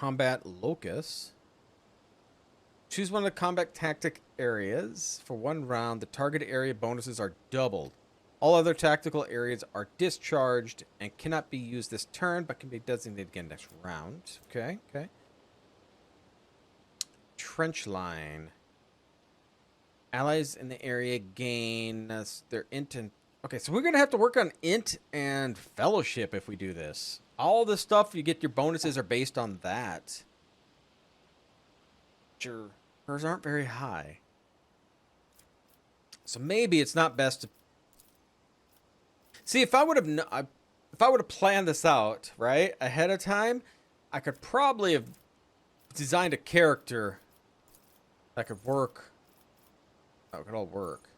Combat locus. Choose one of the combat tactic areas. For 1 round, the target area bonuses are doubled. All other tactical areas are discharged and cannot be used this turn, but can be designated again next round. Okay, okay. Trench line. Allies in the area gain their int and... Okay, so we're going to have to work on int and fellowship if we do this. All the stuff you get your bonuses are based on that. Sure. Hers aren't very high. So maybe it's not best to... See, if I would have planned this out, right, ahead of time, I could probably have designed a character that could work. That could all work.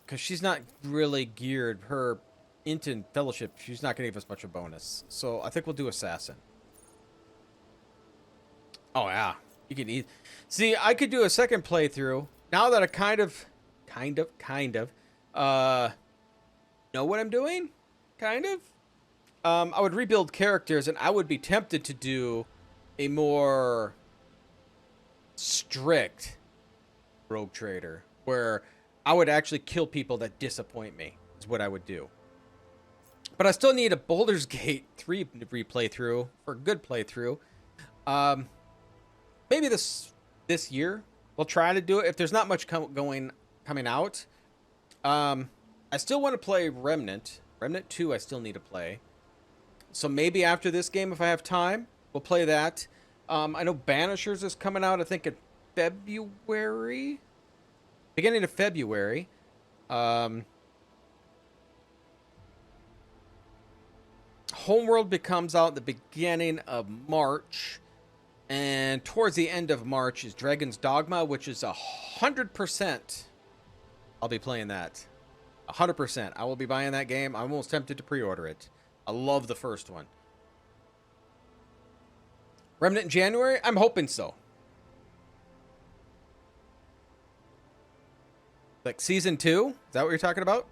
Because she's not really geared. Her int and fellowship, she's not going to give us much of a bonus. So I think we'll do assassin. Oh, yeah. You can eat. See, I could do a second playthrough. Now that I kind of know what I'm doing. Kind of. I would rebuild characters, and I would be tempted to do a more strict rogue trader, where I would actually kill people that disappoint me, is what I would do. But I still need a Baldur's Gate 3 replay through for a good playthrough. Maybe this year we'll try to do it if there's not much coming out. I still want to play Remnant. Remnant 2 I still need to play. So maybe after this game, if I have time, we'll play that. I know Banishers is coming out, I think, in February. Beginning of February. Homeworld comes out at the beginning of March. And towards the end of March is Dragon's Dogma, which is 100%. I'll be playing that. 100%. I will be buying that game. I'm almost tempted to pre-order it. I love the first one. Remnant in January? I'm hoping so. Like season 2? Is that what you're talking about?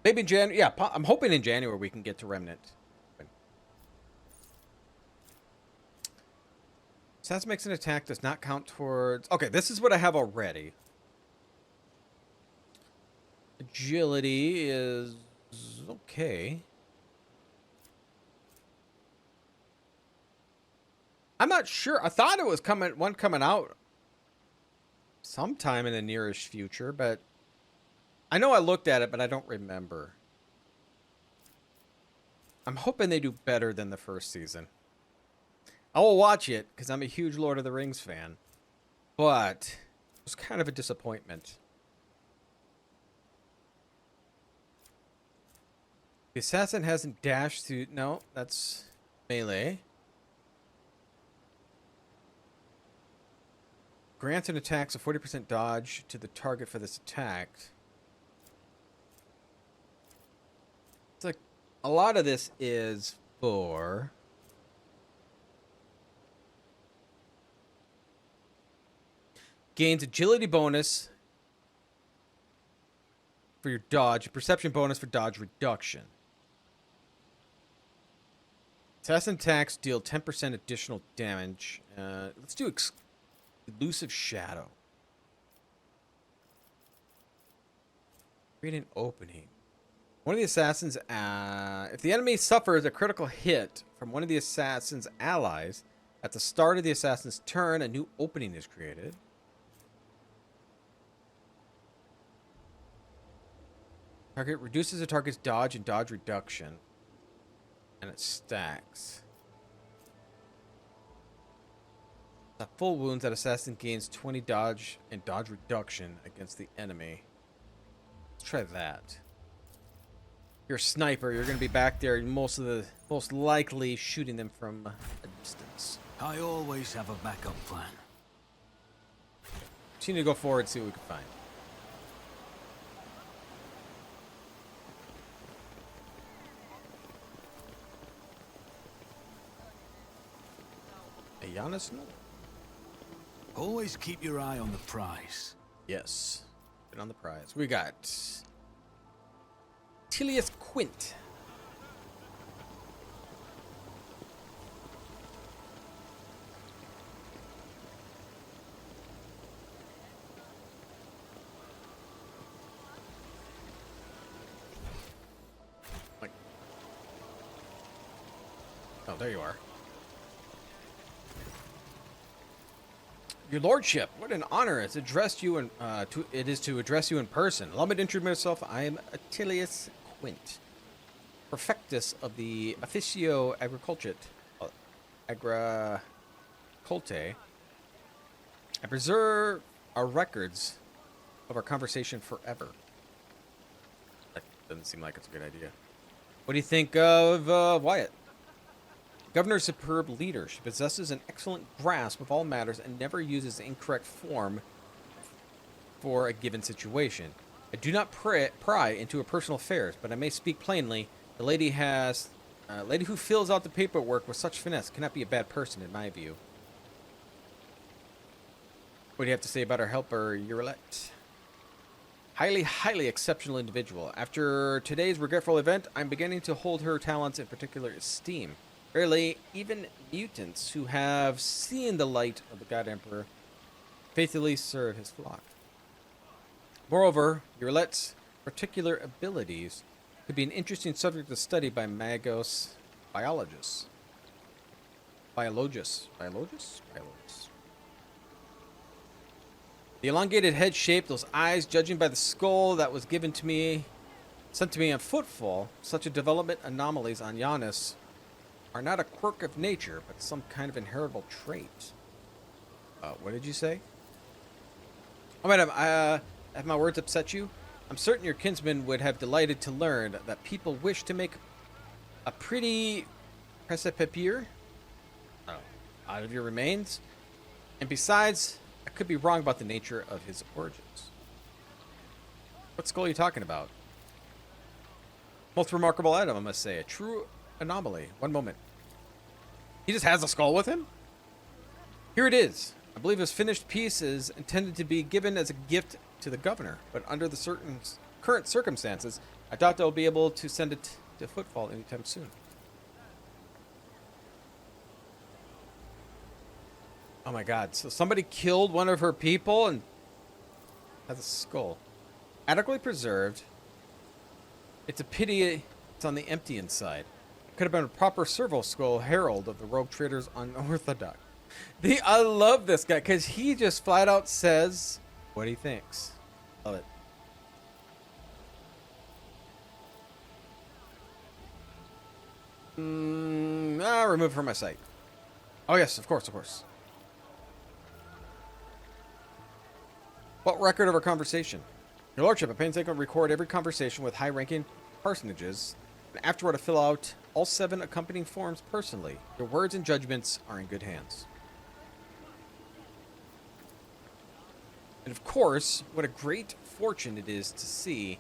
Maybe in January. Yeah, I'm hoping in January we can get to Remnant. Stats makes an attack does not count towards... Okay, this is what I have already. Agility is okay. I'm not sure. I thought it was coming out sometime in the nearest future, but I know I looked at it, but I don't remember. I'm hoping they do better than the first season. I will watch it because I'm a huge Lord of the Rings fan, but it was kind of a disappointment. The assassin hasn't dashed through... No, that's melee. Grants an attack, so 40% dodge to the target for this attack. It's like a lot of this is for... Gains agility bonus for your dodge, perception bonus for dodge reduction. Assassin attacks deal 10% additional damage. Let's do elusive shadow. Create an opening. One of the assassins, if the enemy suffers a critical hit from one of the assassin's allies, at the start of the assassin's turn, a new opening is created. Target reduces the target's dodge and dodge reduction. And it stacks. At full wounds, that assassin gains 20 dodge and dodge reduction against the enemy. Let's try that. You're a sniper, you're going to be back there most likely shooting them from a distance. I always have a backup plan. Continue to go forward and see what we can find. Giannis? Always keep your eye on the prize. Yes. Been on the prize. We got Attilius Quint. Like, oh, there you are. Your lordship, what an honor it is to address you to address you in person. Allow me to introduce myself. I am Attilius Quint, Perfectus of the Officio Agricolte. I preserve our records of our conversation forever. That doesn't seem like it's a good idea. What do you think of Wyatt? Governor's superb leader. She possesses an excellent grasp of all matters and never uses the incorrect form for a given situation. I do not pry into her personal affairs, but I may speak plainly. The lady who fills out the paperwork with such finesse cannot be a bad person, in my view. What do you have to say about our helper, Eurelette? Highly exceptional individual. After today's regretful event, I'm beginning to hold her talents in particular esteem. Rarely, even mutants who have seen the light of the God Emperor faithfully serve his flock. Moreover, Eurelette's particular abilities could be an interesting subject of study by magos biologists. Biologists. The elongated head shape, those eyes, judging by the skull that was sent to me on footfall, such a development anomalies on Giannis are not a quirk of nature, but some kind of inheritable trait. What did you say? Oh, madam, have my words upset you? I'm certain your kinsman would have delighted to learn that people wish to make a pretty precipice out of your remains. And besides, I could be wrong about the nature of his origins. What skull are you talking about? Most remarkable item, I must say. A true anomaly. One moment. He just has a skull with him? Here it is. I believe his finished piece is intended to be given as a gift to the governor, but under the current circumstances, I doubt they'll be able to send it to Footfall anytime soon. Oh my god, so somebody killed one of her people and has a skull. Adequately preserved. It's a pity it's on the empty inside. It could have been a proper servo skull herald of the rogue traders unorthodox. I love this guy because he just flat out says what he thinks. Love it. Remove from my sight. Oh yes, of course. What record of our conversation? Your lordship, I painstakingly record every conversation with high-ranking personages, and afterward I fill out all 7 accompanying forms personally. Your words and judgments are in good hands. And of course, what a great fortune it is to see,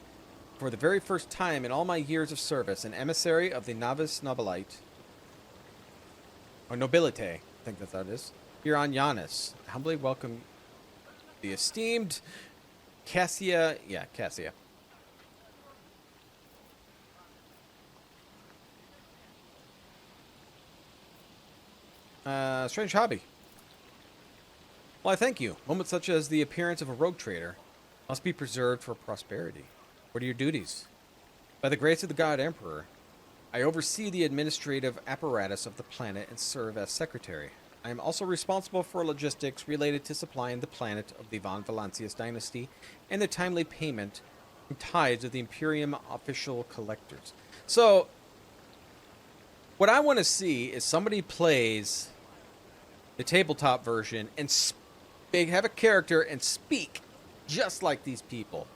for the very first time in all my years of service, an emissary of the Navis Nobilite, or Nobilite, I think that's how it is, here on Giannis. I humbly welcome the esteemed Cassia. Strange hobby. Well, I thank you. Moments such as the appearance of a rogue trader must be preserved for prosperity. What are your duties? By the grace of the God Emperor, I oversee the administrative apparatus of the planet and serve as secretary. I am also responsible for logistics related to supplying the planet of the Von Valancius dynasty and the timely payment and tithes of the Imperium official collectors. So, what I want to see is somebody plays the tabletop version and have a character and speak just like these people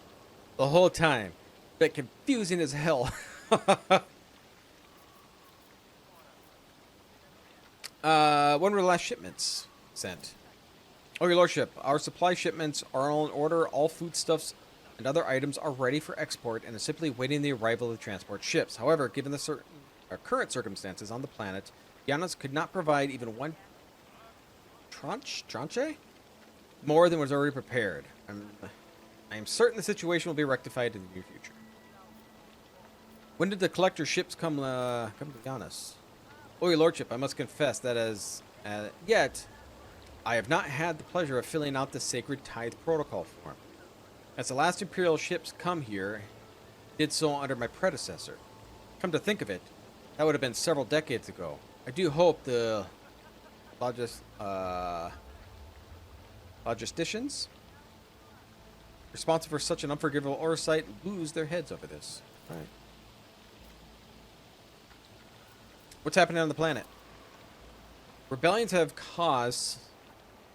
the whole time. But confusing as hell. When were the last shipments sent? Oh, your lordship, our supply shipments are all in order. All foodstuffs and other items are ready for export and are simply waiting the arrival of the transport ships. However, given the current circumstances on the planet, Giannis could not provide even one tranche more than was already prepared. I am certain the situation will be rectified in the near future. When did the collector ships come beyond us? Oh, your lordship, I must confess that yet, I have not had the pleasure of filling out the sacred tithe protocol form. As the last Imperial ships come here, did so under my predecessor. Come to think of it, that would have been several decades ago. I do hope the logisticians responsible for such an unforgivable oversight lose their heads over this. All right. What's happening on the planet? Rebellions have caused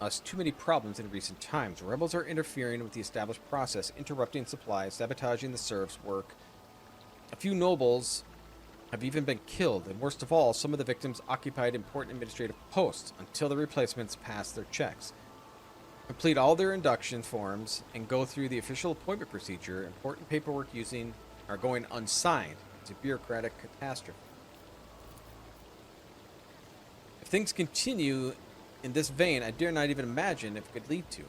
us too many problems in recent times. Rebels are interfering with the established process, interrupting supplies, sabotaging the serfs' work. A few nobles have even been killed, and worst of all, some of the victims occupied important administrative posts until the replacements pass their checks. Complete all their induction forms and go through the official appointment procedure. Important paperwork are going unsigned. It's a bureaucratic catastrophe. If things continue in this vein, I dare not even imagine if it could lead to.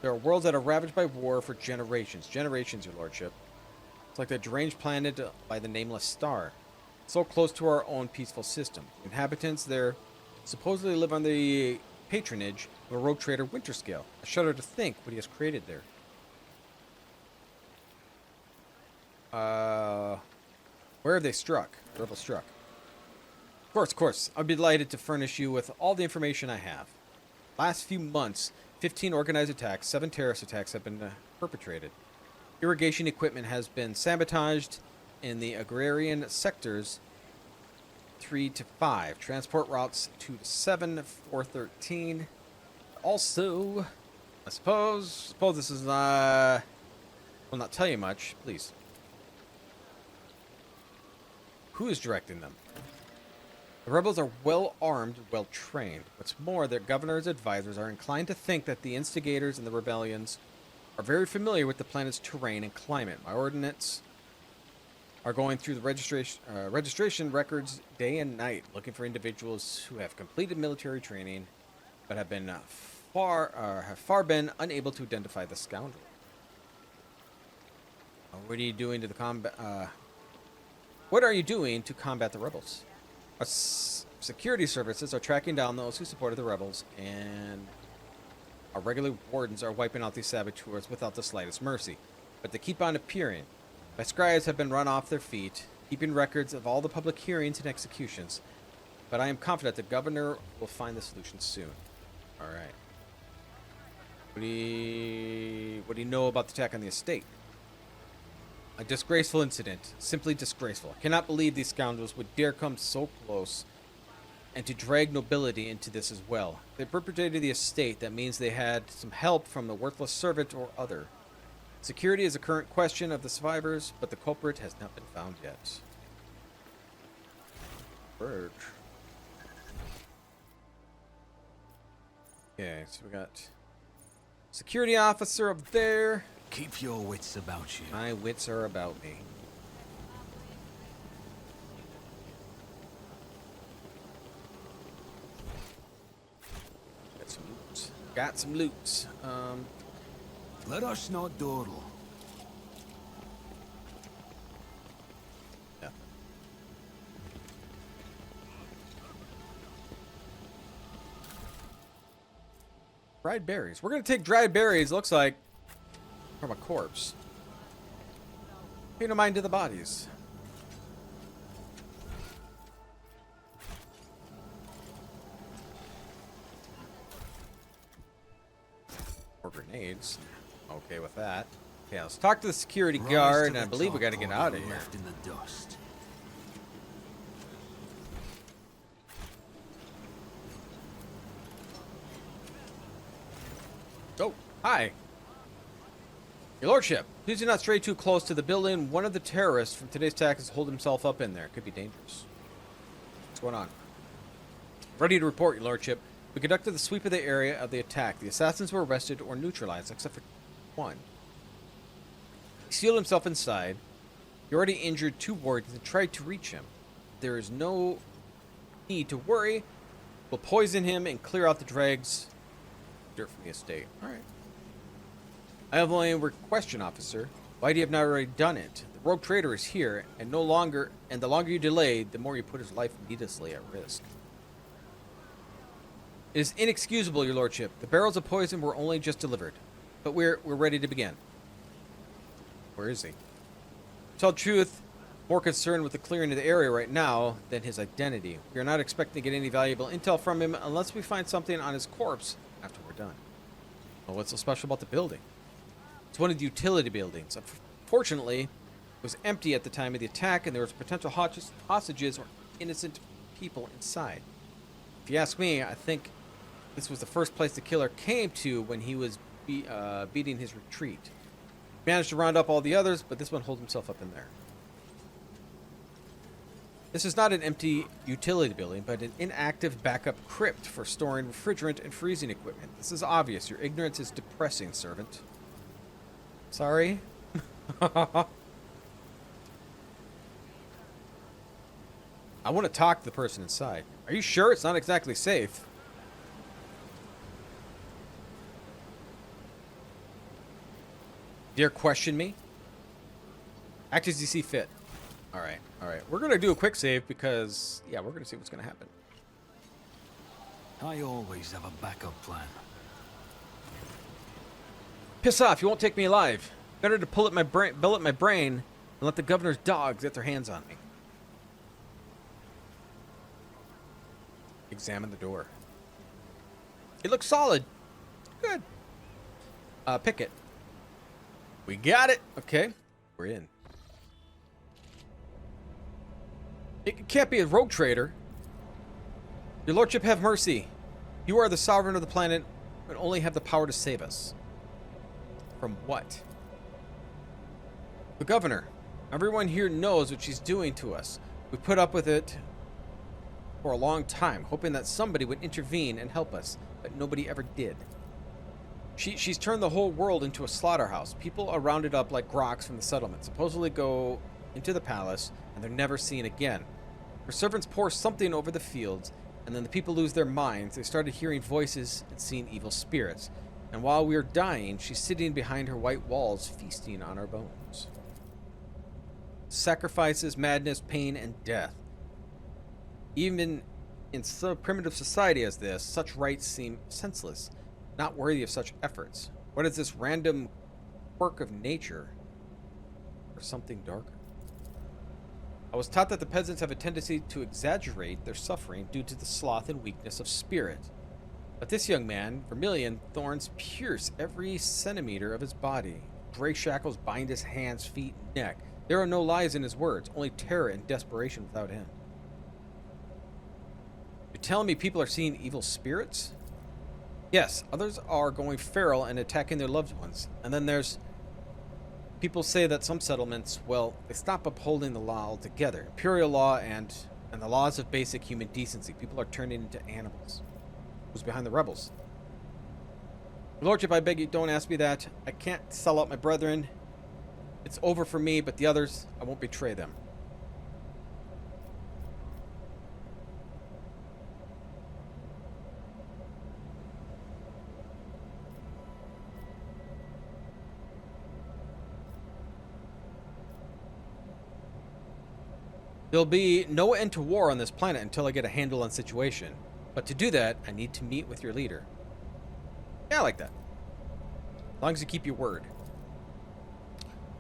There are worlds that are ravaged by war for generations. Generations, your lordship. It's like the deranged planet by the nameless star. So close to our own peaceful system. Inhabitants there supposedly live under the patronage of a rogue trader Winterscale. I shudder to think what he has created there. Where have they struck? The rebels struck. Of course. I'd be delighted to furnish you with all the information I have. Last few months, 15 organized attacks, 7 terrorist attacks have been perpetrated. Irrigation equipment has been sabotaged in the agrarian sectors 3 to 5. Transport routes 2 to 7, 4, 13. Also, I suppose this is will not tell you much. Please. Who is directing them? The rebels are well armed, well trained. What's more, their governor's advisors are inclined to think that the instigators in the rebellions are very familiar with the planet's terrain and climate. My ordnance are going through the registration records day and night, looking for individuals who have completed military training, but have far been unable to identify the scoundrel. What are you doing to What are you doing to combat the rebels? Our security services are tracking down those who supported the rebels, and our regular wardens are wiping out these saboteurs without the slightest mercy. But they keep on appearing. My scribes have been run off their feet, keeping records of all the public hearings and executions. But I am confident the governor will find the solution soon. All right. What do you know about the attack on the estate? A disgraceful incident. Simply disgraceful. I cannot believe these scoundrels would dare come so close and to drag nobility into this as well. If they perpetrated the estate, that means they had some help from a worthless servant or other. Security is a current question of the survivors, but the culprit has not been found yet. Verge. Okay, so we got security officer up there. Keep your wits about you. My wits are about me. Got some loot. Let us not dawdle. Yeah. Dried berries. We're gonna take dried berries, looks like, from a corpse. Pay no mind to the bodies. Or grenades. Okay with that. Okay, let's talk to the security guard, and I believe we gotta get out of here. Left in the dust. Oh, hi. Your lordship, please do not stray too close to the building. One of the terrorists from today's attack has holed himself up in there. Could be dangerous. What's going on? Ready to report, your lordship. We conducted the sweep of the area of the attack. The assassins were arrested or neutralized, except for one. He sealed himself inside. He already injured 2 wardens and tried to reach him. There is no need to worry. We'll poison him and clear out the dregs. Dirt from the estate. All right. I have only a question, officer. Why do you have not already done it? The rogue trader is here, and the longer you delay, the more you put his life needlessly at risk. It is inexcusable, your lordship. The barrels of poison were only just delivered, but we're ready to begin. Where is he? To tell the truth, more concerned with the clearing of the area right now than his identity. We are not expecting to get any valuable intel from him unless we find something on his corpse after we're done. Well, what's so special about the building? It's one of the utility buildings. Unfortunately, it was empty at the time of the attack, and there was potential hostages or innocent people inside. If you ask me, I think this was the first place the killer came to when he was beating his retreat. He managed to round up all the others, but this one holds himself up in there. This is not an empty utility building, but an inactive backup crypt for storing refrigerant and freezing equipment. This is obvious. Your ignorance is depressing, servant. Sorry. I want to talk to the person inside. Are you sure it's not exactly safe? Dare question me? Act as you see fit. Alright, alright. We're going to do a quick save because, yeah, we're going to see what's going to happen. I always have a backup plan. Piss off, you won't take me alive. Better to billet my brain and let the governor's dogs get their hands on me. Examine the door. It looks solid. Good. Pick it. We got it. Okay, we're in. It can't be a rogue trader. Your lordship, have mercy. You are the sovereign of the planet and only have the power to save us. From what? The governor. Everyone here knows what she's doing to us. We put up with it for a long time, hoping that somebody would intervene and help us, but nobody ever did. She's turned the whole world into a slaughterhouse. People are rounded up like groks from the settlement, supposedly go into the palace, and they're never seen again. Her servants pour something over the fields, and then the people lose their minds. They started hearing voices and seeing evil spirits. And while we're dying, she's sitting behind her white walls, feasting on our bones. Sacrifices, madness, pain, and death. Even in so primitive society as this, such rites seem senseless, not worthy of such efforts. What is this random quirk of nature? Or something darker? I was taught that the peasants have a tendency to exaggerate their suffering due to the sloth and weakness of spirit. But this young man, vermilion thorns pierce every centimeter of his body. Gray shackles bind his hands, feet, and neck. There are no lies in his words, only terror and desperation without him. You're telling me people are seeing evil spirits? Yes, others are going feral and attacking their loved ones. And then there's... people say that some settlements, well, they stop upholding the law altogether. Imperial law and the laws of basic human decency. People are turning into animals. Who's behind the rebels? Lordship, I beg you, don't ask me that. I can't sell out my brethren. It's over for me, but the others, I won't betray them. There'll be no end to war on this planet until I get a handle on the situation. But to do that, I need to meet with your leader. Yeah, I like that. As long as you keep your word.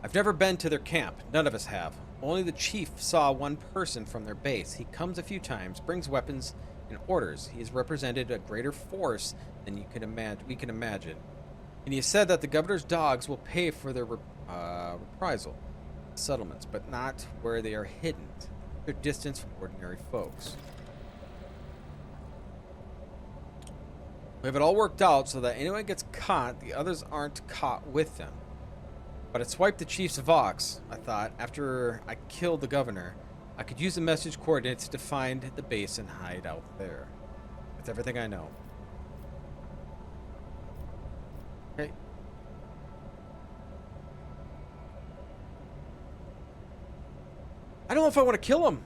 I've never been to their camp. None of us have. Only the chief saw one person from their base. He comes a few times, brings weapons and orders. He has represented a greater force than we can imagine. And he said that the governor's dogs will pay for their reprisal settlements, but not where they are hidden. They're distant from ordinary folks. We have it all worked out so that anyone gets caught, the others aren't caught with them. But I swiped the chief's Vox. I thought, after I killed the governor, I could use the message coordinates to find the base and hide out there. That's everything I know. Okay. I don't know if I want to kill him.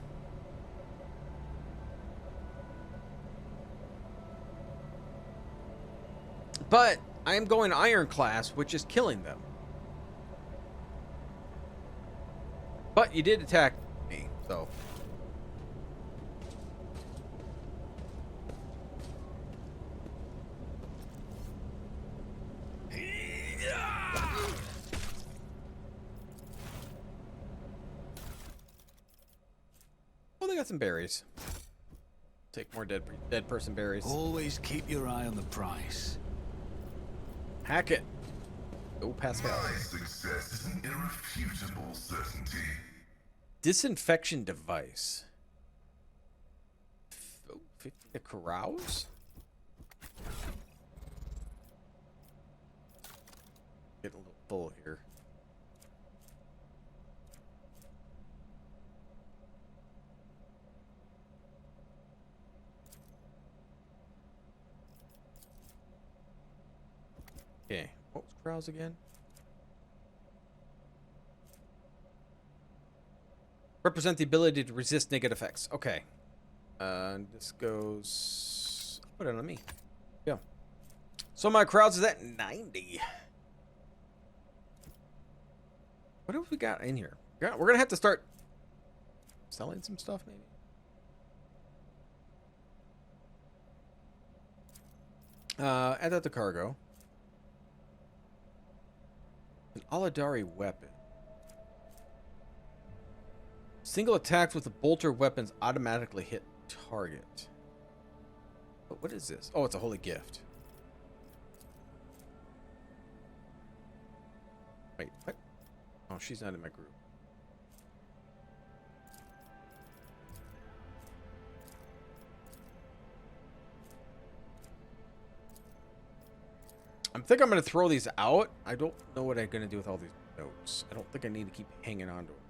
But I am going iron class, which is killing them. you did attack me, so. Oh, they got some berries. Take more dead person berries. Always keep your eye on the price. Hack it. Go Pascal. My success is an irrefutable certainty. Disinfection device. 50 to carouse? Get a little full here. Okay, what was carouse again? Represent the ability to resist negative effects. Okay. This goes... Put it on me. Yeah. So my carouse is at 90. What else we got in here? We're going to have to start selling some stuff, maybe? Add that to cargo. An Aladari weapon. Single attacks with the bolter weapons automatically hit target. But what is this? Oh, it's a holy gift. Wait, what? Oh, she's not in my group. I think I'm going to throw these out. I don't know what I'm going to do with all these notes. I don't think I need to keep hanging on to them.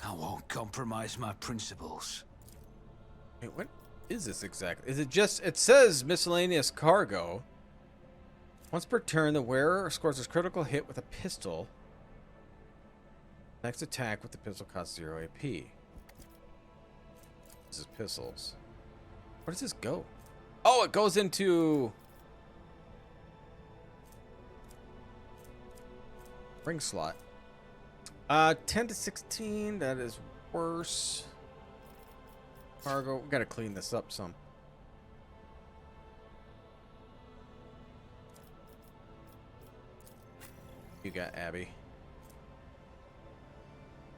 I won't compromise my principles. Wait, what is this exactly? Is it just... It says miscellaneous cargo. Once per turn, the wearer scores a critical hit with a pistol. Next attack with the pistol costs 0 AP. This is pistols. Where does this go? Oh, it goes into... ring slot. 10 to 16, that is worse. Cargo, we gotta clean this up some. You got Abby.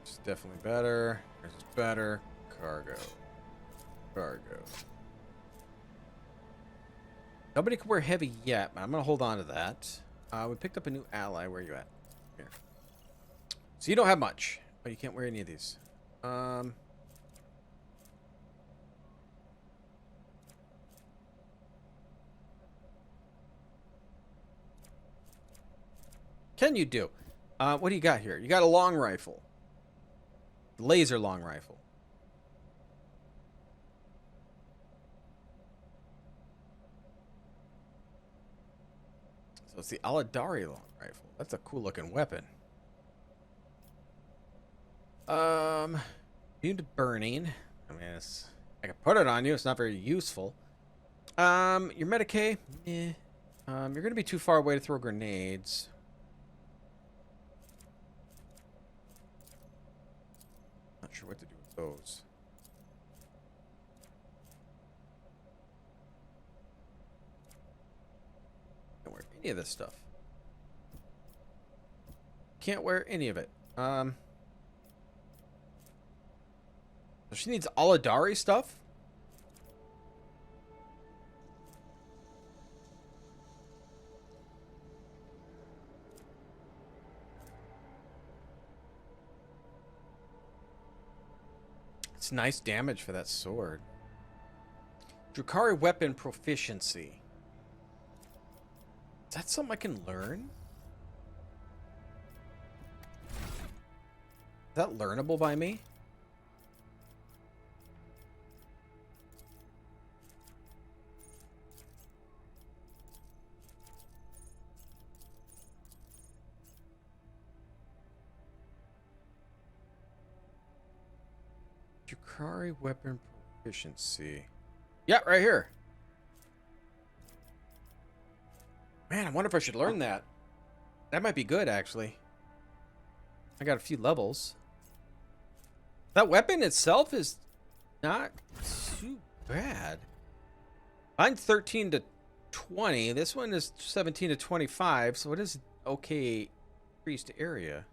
It's definitely better. This is better. Cargo. Cargo. Nobody can wear heavy yet, but I'm gonna hold on to that. We picked up a new ally. Where are you at? Here. So you don't have much, but you can't wear any of these. Can you do? What do you got here? You got a long rifle. Laser long rifle. So it's the Aladari long rifle. That's a cool looking weapon. Immune to burning. I mean, I can put it on you. It's not very useful. Your Medicaid, eh. You're gonna be too far away to throw grenades. Not sure what to do with those. Can't wear any of this stuff. Can't wear any of it. So she needs Aladari stuff? It's nice damage for that sword. Drakari weapon proficiency. Is that something I can learn? Is that learnable by me? Drakari weapon proficiency. Yeah, right here. Man, I wonder if I should learn that. That might be good, actually. I got a few levels. That weapon itself is not too bad. Mine's 13 to 20. This one is 17 to 25. So it is okay increased area.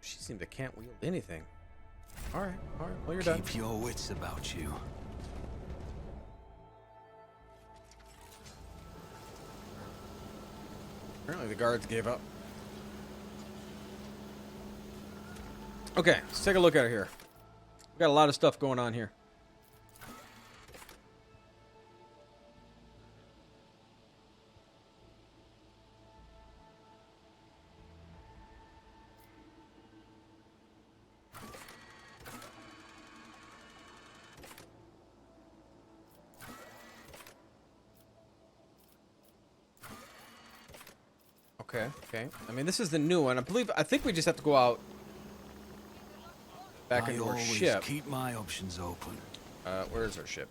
She seemed to can't wield anything. All right. Well, you're done. Keep your wits about you. Apparently the guards gave up. Okay, let's take a look at it here. We got a lot of stuff going on here. Okay. I mean, this is the new one. I think we just have to go out back into our ship. Keep my options open. Where is our ship?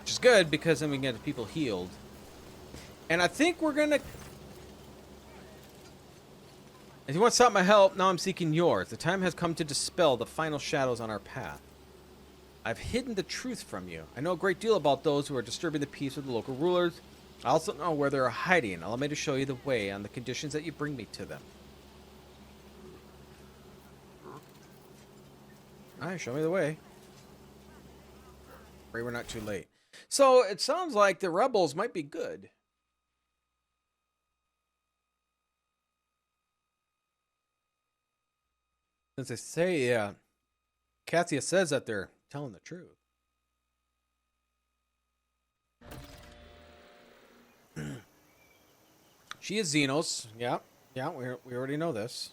Which is good because then we can get people healed. And I think we're gonna. If you want sought my help, now I'm seeking yours. The time has come to dispel the final shadows on our path. I've hidden the truth from you. I know a great deal about those who are disturbing the peace of the local rulers. I also know where they are hiding. Allow me to show you the way on the conditions that you bring me to them. Alright, show me the way. Pray we're not too late. So, it sounds like the rebels might be good. Since they say, Cassia says that they're telling the truth. She is xenos. Yeah, we already know this.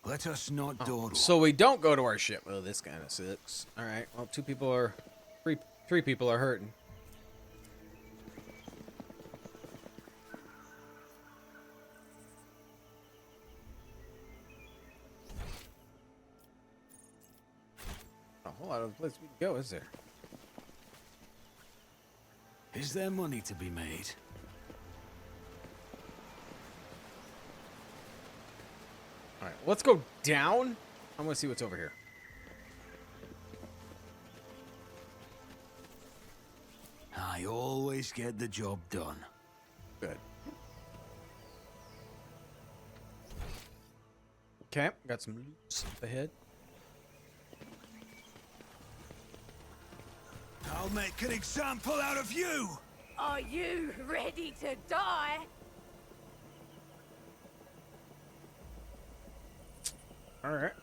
Let us not dawdle. So we don't go to our ship. Well, this kind of sucks. All right. Well, three people are hurting. A whole lot of places we can go, is there? Is there money to be made? All right, let's go down. I want to see what's over here. I always get the job done. Good. Okay, got some loot up ahead. I'll make an example out of you! Are you ready to die? Alright.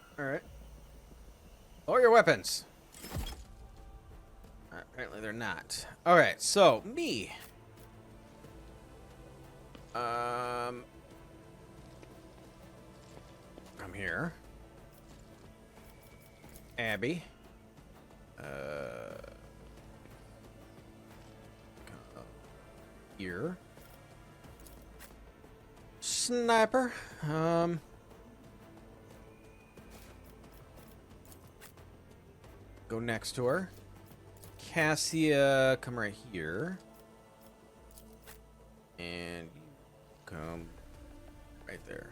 Lower your weapons. Apparently they're not. Alright, so, me. I'm here. Abby. Here. Sniper. Go next to her. Cassia, come right here. And you come right there.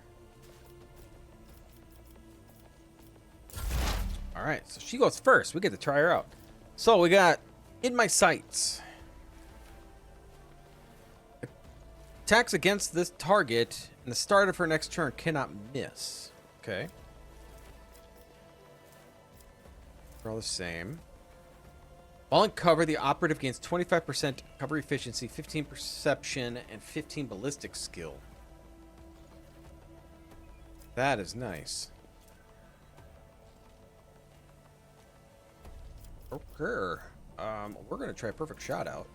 Alright, so she goes first. We get to try her out. So we got in my sights. Attacks against this target and the start of her next turn cannot miss. Okay. They're all the same. While in cover, the operative gains 25% cover efficiency, 15 perception, and 15 ballistic skill. That is nice. Okay. We're going to try perfect shot out.